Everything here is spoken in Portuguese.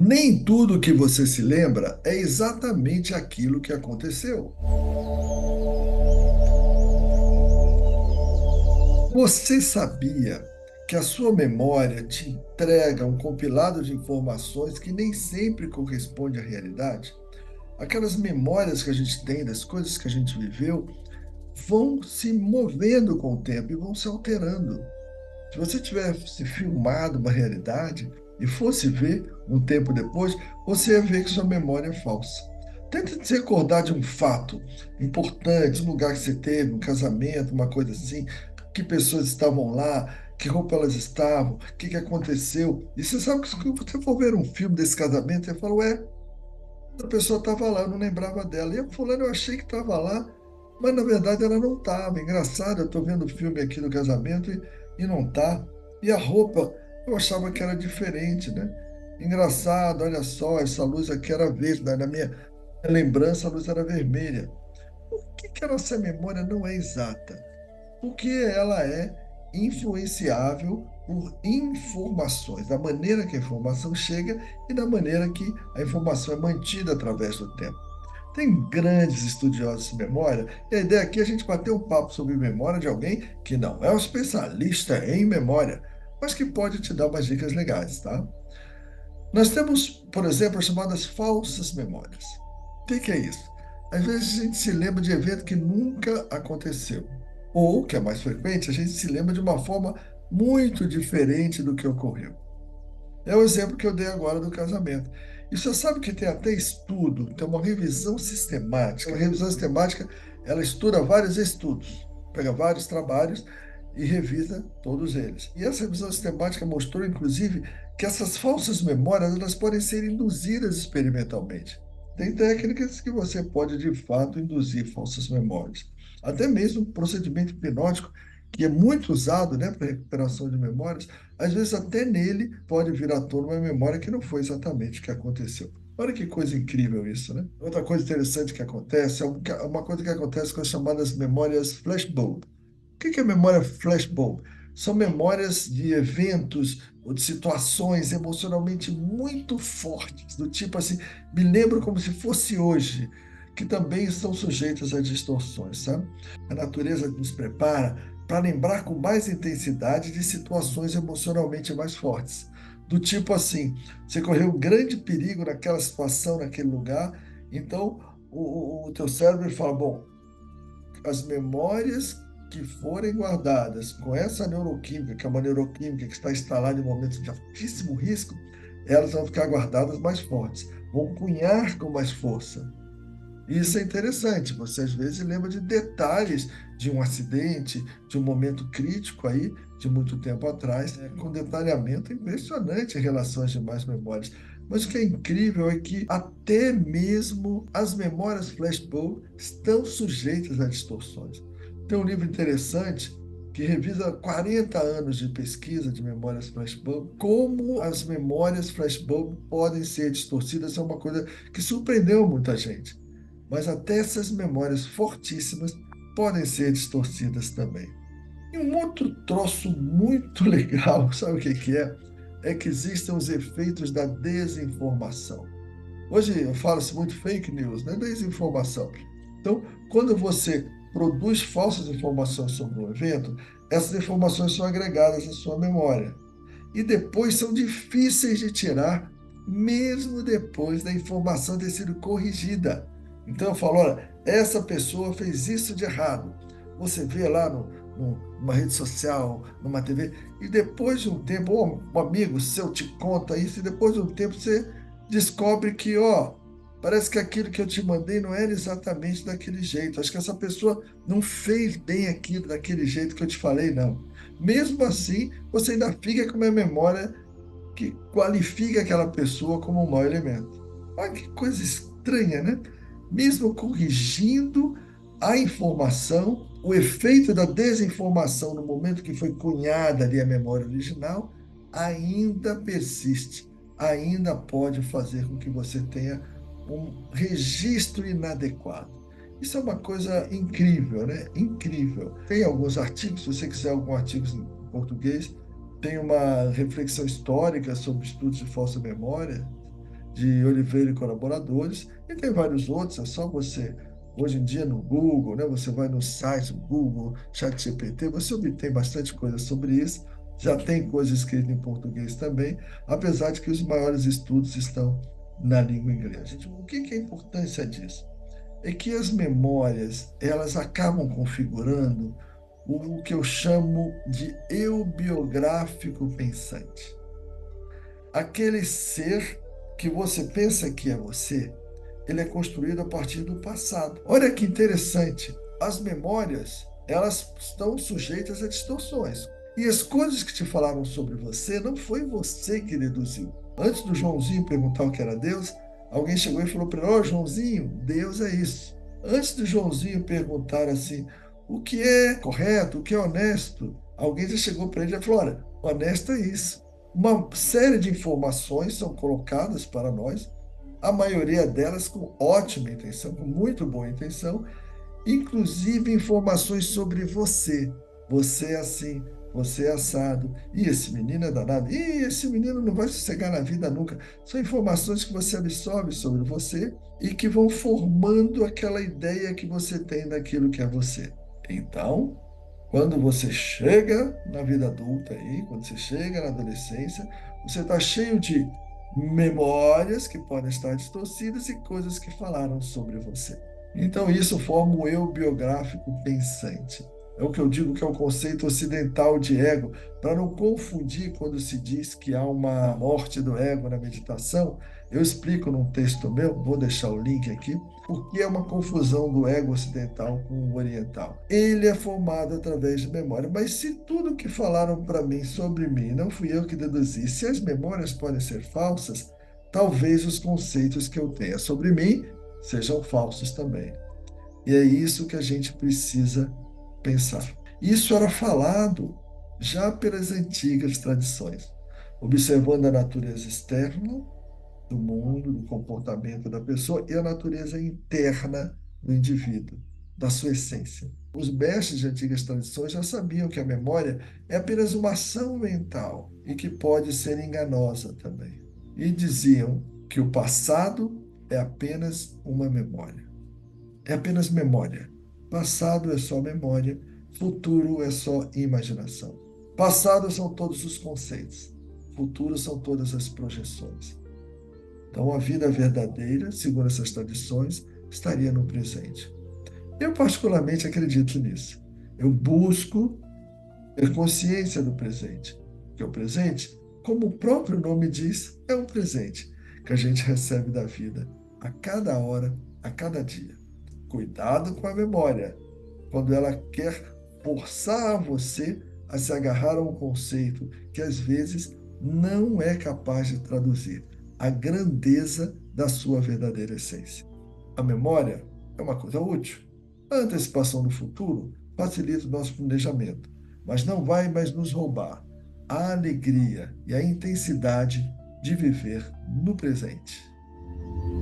Nem tudo que você se lembra é exatamente aquilo que aconteceu. Você sabia que a sua memória te entrega um compilado de informações que nem sempre corresponde à realidade? Aquelas memórias que a gente tem das coisas que a gente viveu vão se movendo com o tempo e vão se alterando. Se você tivesse filmado uma realidade e fosse ver um tempo depois, você ia ver que sua memória é falsa. Tente se recordar de um fato importante, um lugar que você teve, um casamento, uma coisa assim, que pessoas estavam lá, que roupa elas estavam, o que aconteceu. E você sabe que se você for ver um filme desse casamento, você fala, ué, a pessoa estava lá, eu não lembrava dela. E a fulana eu achei que estava lá, mas na verdade ela não estava. Engraçado, eu estou vendo o filme aqui do casamento e não está. E a roupa, eu achava que era diferente, né? Engraçado, olha só, essa luz aqui era verde, né? Na minha lembrança a luz era vermelha. Por que a nossa memória não é exata? Porque ela é influenciável por informações, da maneira que a informação chega e da maneira que a informação é mantida através do tempo. Tem grandes estudiosos de memória, e a ideia aqui é a gente bater um papo sobre memória de alguém que não é um especialista em memória, mas que pode te dar umas dicas legais, tá? Nós temos, por exemplo, as chamadas falsas memórias. O que é isso? Às vezes a gente se lembra de evento que nunca aconteceu. Ou, que é mais frequente, a gente se lembra de uma forma muito diferente do que ocorreu. É o exemplo que eu dei agora do casamento. E você sabe que tem até estudo, tem uma revisão sistemática. A revisão sistemática, ela estuda vários estudos, pega vários trabalhos e revisa todos eles. E essa revisão sistemática mostrou, inclusive, que essas falsas memórias elas podem ser induzidas experimentalmente. Tem técnicas que você pode, de fato, induzir falsas memórias. Até mesmo o procedimento hipnótico, que é muito usado, né, para recuperação de memórias, às vezes até nele pode vir à tona uma memória que não foi exatamente o que aconteceu. Olha que coisa incrível isso, né? Outra coisa interessante que acontece é uma coisa que acontece com as chamadas memórias flashbulb. O que é memória flashbulb? São memórias de eventos ou de situações emocionalmente muito fortes, do tipo assim, me lembro como se fosse hoje, que também estão sujeitas a distorções, sabe? A natureza nos prepara para lembrar com mais intensidade de situações emocionalmente mais fortes. Do tipo assim, você correu um grande perigo naquela situação, naquele lugar, então o teu cérebro fala, bom, as memórias que forem guardadas com essa neuroquímica, que é uma neuroquímica que está instalada em momentos de altíssimo risco, elas vão ficar guardadas mais fortes, vão cunhar com mais força. E isso é interessante, você às vezes lembra de detalhes de um acidente, de um momento crítico aí, de muito tempo atrás, com detalhamento impressionante em relação às demais memórias. Mas o que é incrível é que até mesmo as memórias flashbulb estão sujeitas a distorções. Tem um livro interessante que revisa 40 anos de pesquisa de memórias flashbulb, como as memórias flashbulb podem ser distorcidas, é uma coisa que surpreendeu muita gente. Mas até essas memórias fortíssimas podem ser distorcidas também. E um outro troço muito legal, sabe o que é? É que existem os efeitos da desinformação. Hoje fala-se muito fake news, né? Desinformação. Então, quando você produz falsas informações sobre um evento, essas informações são agregadas à sua memória. E depois são difíceis de tirar, mesmo depois da informação ter sido corrigida. Então eu falo, olha, essa pessoa fez isso de errado. Você vê lá numa rede social, numa TV, e depois de um tempo, um amigo seu te conta isso, e depois de um tempo você descobre que, ó, parece que aquilo que eu te mandei não era exatamente daquele jeito. Acho que essa pessoa não fez bem aquilo daquele jeito que eu te falei, não. Mesmo assim, você ainda fica com uma memória que qualifica aquela pessoa como um mau elemento. Olha que coisa estranha, né? Mesmo corrigindo a informação, o efeito da desinformação no momento que foi cunhada ali a memória original ainda persiste, ainda pode fazer com que você tenha um registro inadequado. Isso é uma coisa incrível, né? Incrível. Tem alguns artigos, se você quiser algum artigo em português, tem uma reflexão histórica sobre estudos de falsa memória. de Oliveira e Colaboradores, e tem vários outros, é só você, hoje em dia no Google, né, você vai no site do Google, ChatGPT, você obtém bastante coisa sobre isso, já tem coisa escrita em português também, apesar de que os maiores estudos estão na língua inglesa. O que que é a importância disso? É que as memórias, elas acabam configurando o que eu chamo de eu biográfico pensante. Aquele ser que você pensa que é você, ele é construído a partir do passado. Olha que interessante. As memórias, elas estão sujeitas a distorções. E as coisas que te falaram sobre você, não foi você que deduziu. Antes do Joãozinho perguntar o que era Deus, alguém chegou e falou para ele: Ó, Joãozinho, Deus é isso. Antes do Joãozinho perguntar assim, o que é correto, o que é honesto, alguém já chegou para ele e falou: olha, honesto é isso. Uma série de informações são colocadas para nós, a maioria delas com ótima intenção, com muito boa intenção, inclusive informações sobre você. Você é assim, você é assado. E esse menino é danado. E esse menino não vai sossegar na vida nunca. São informações que você absorve sobre você e que vão formando aquela ideia que você tem daquilo que é você. Então, quando você chega na vida adulta aí, quando você chega na adolescência, você está cheio de memórias que podem estar distorcidas e coisas que falaram sobre você. Então, isso forma o eu biográfico pensante. É o que eu digo que é o conceito ocidental de ego, para não confundir quando se diz que há uma morte do ego na meditação. Eu explico num texto meu, vou deixar o link aqui, porque é uma confusão do ego ocidental com o oriental. Ele é formado através de memória, mas se tudo que falaram para mim sobre mim não fui eu que deduzi, se as memórias podem ser falsas, talvez os conceitos que eu tenha sobre mim sejam falsos também. E é isso que a gente precisa pensar. Isso era falado já pelas antigas tradições, observando a natureza externa do mundo, do comportamento da pessoa e a natureza interna do indivíduo, da sua essência. Os mestres de antigas tradições já sabiam que a memória é apenas uma ação mental e que pode ser enganosa também. E diziam que o passado é apenas uma memória. É apenas memória. Passado é só memória, futuro é só imaginação. Passado são todos os conceitos, futuro são todas as projeções. Então, a vida verdadeira, segundo essas tradições, estaria no presente. Eu, particularmente, acredito nisso. Eu busco ter consciência do presente, que o presente, como o próprio nome diz, é um presente que a gente recebe da vida a cada hora, a cada dia. Cuidado com a memória, quando ela quer forçar você a se agarrar a um conceito que às vezes não é capaz de traduzir a grandeza da sua verdadeira essência. A memória é uma coisa útil. A antecipação do futuro facilita o nosso planejamento, mas não vai mais nos roubar a alegria e a intensidade de viver no presente.